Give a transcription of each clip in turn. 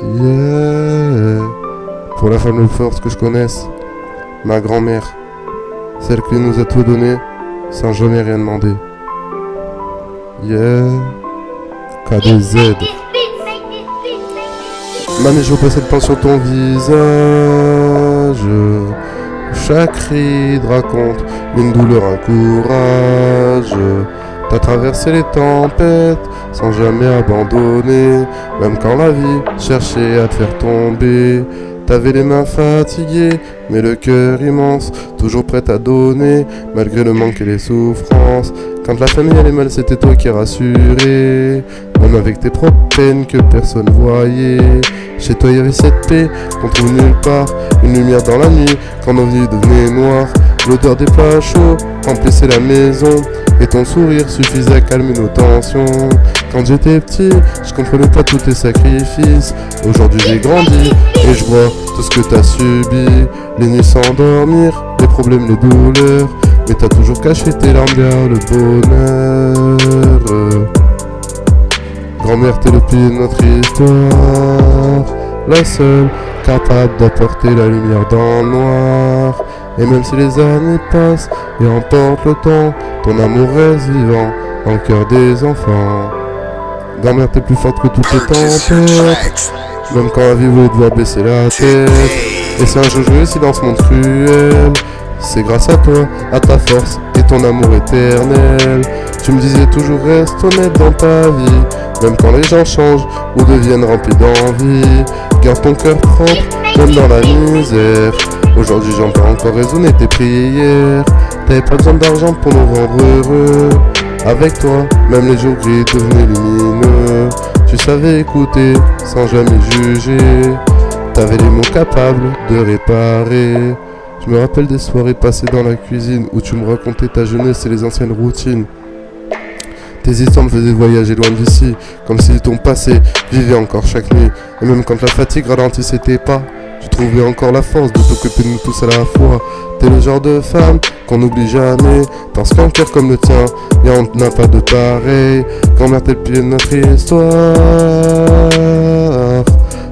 Yeah. Pour la femme la plus forte que je connaisse, ma grand-mère, celle qui nous a tout donné sans jamais rien demander. Yeah. KDZ. Mamie, je repasse cette peint sur ton visage. Chaque ride raconte une douleur, un courage. T'as traversé les tempêtes sans jamais abandonner. Même quand la vie cherchait à te faire tomber. T'avais les mains fatiguées, mais le cœur immense, toujours prêt à donner, malgré le manque et les souffrances. Quand la famille allait mal, c'était toi qui rassurais, même avec tes propres peines que personne voyait. Chez toi, il y avait cette paix qu'on trouve nulle part, une lumière dans la nuit, quand nos vies devenaient noires. L'odeur des plats chauds remplissait la maison, et ton sourire suffisait à calmer nos tensions. Quand j'étais petit, je comprenais pas tous tes sacrifices. Aujourd'hui j'ai grandi, et je vois tout ce que t'as subi. Les nuits sans dormir, les problèmes, les douleurs, mais t'as toujours caché tes larmes derrière le bonheur. Grand-mère, t'es le pilier de notre histoire, la seule capable d'apporter la lumière dans le noir. Et même si les années passent et emportent le temps, ton amour reste vivant dans le cœur des enfants. Grand-mère, t'es plus forte que toutes les tempêtes, même quand la vie voulait devoir baisser la tête. Et si un jour je réussis dans ce monde cruel, c'est grâce à toi, à ta force et ton amour éternel. Tu me disais toujours reste honnête dans ta vie, même quand les gens changent ou deviennent remplis d'envie. Garde ton cœur propre, même dans la misère. Aujourd'hui j'entends encore résonner tes prières. T'avais pas besoin d'argent pour nous rendre heureux. Avec toi, même les jours gris devenaient lumineux. Tu savais écouter sans jamais juger. T'avais les mots capables de réparer. Je me rappelle des soirées passées dans la cuisine où tu me racontais ta jeunesse et les anciennes routines. Tes histoires me faisaient voyager loin d'ici, comme si ton passé vivait encore chaque nuit. Et même quand la fatigue ralentissait tes pas, tu trouvais encore la force de t'occuper de nous tous à la fois. T'es le genre de femme qu'on n'oublie jamais, parce qu'un cœur comme le tien, y'en a pas de pareil. Grand-mère, t'es le pilier de notre histoire,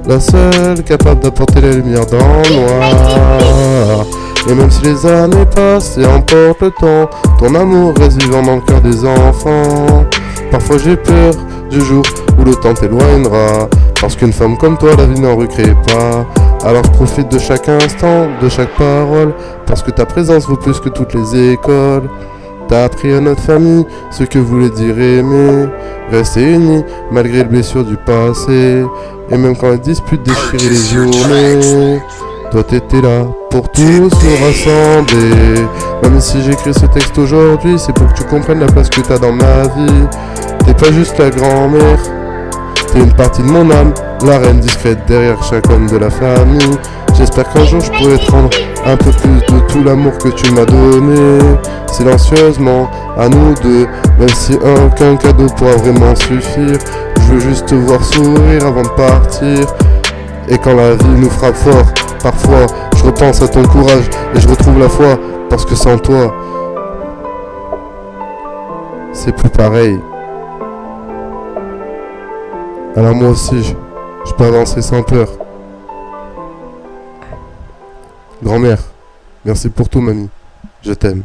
la seule capable d'apporter la lumière dans le noir. Et même si les années passent et emportent le temps, ton amour reste vivant dans le cœur des enfants. Parfois j'ai peur du jour où le temps t'éloignera, parce qu'une femme comme toi la vie n'en recrée pas. Alors je profite de chaque instant, de chaque parole, parce que ta présence vaut plus que toutes les écoles. T'as appris à notre famille ce que voulait dire aimer, rester unis malgré les blessures du passé, et même quand les disputes déchiraient les journées. Toi t'étais là pour tous nous rassembler. Même si j'écris ce texte aujourd'hui, c'est pour que tu comprennes la place que t'as dans ma vie. T'es pas juste la grand-mère, t'es une partie de mon âme, la reine discrète derrière chaque homme de la famille. J'espère qu'un jour je pourrai te rendre un peu plus de tout l'amour que tu m'as donné, silencieusement, à nous deux. Même si aucun cadeau pourra vraiment suffire, je veux juste te voir sourire avant de partir. Et quand la vie nous frappe fort, parfois je repense à ton courage et je retrouve la foi, parce que sans toi, c'est plus pareil. Alors moi aussi, je peux avancer sans peur. Grand-mère, merci pour tout, mamie. Je t'aime.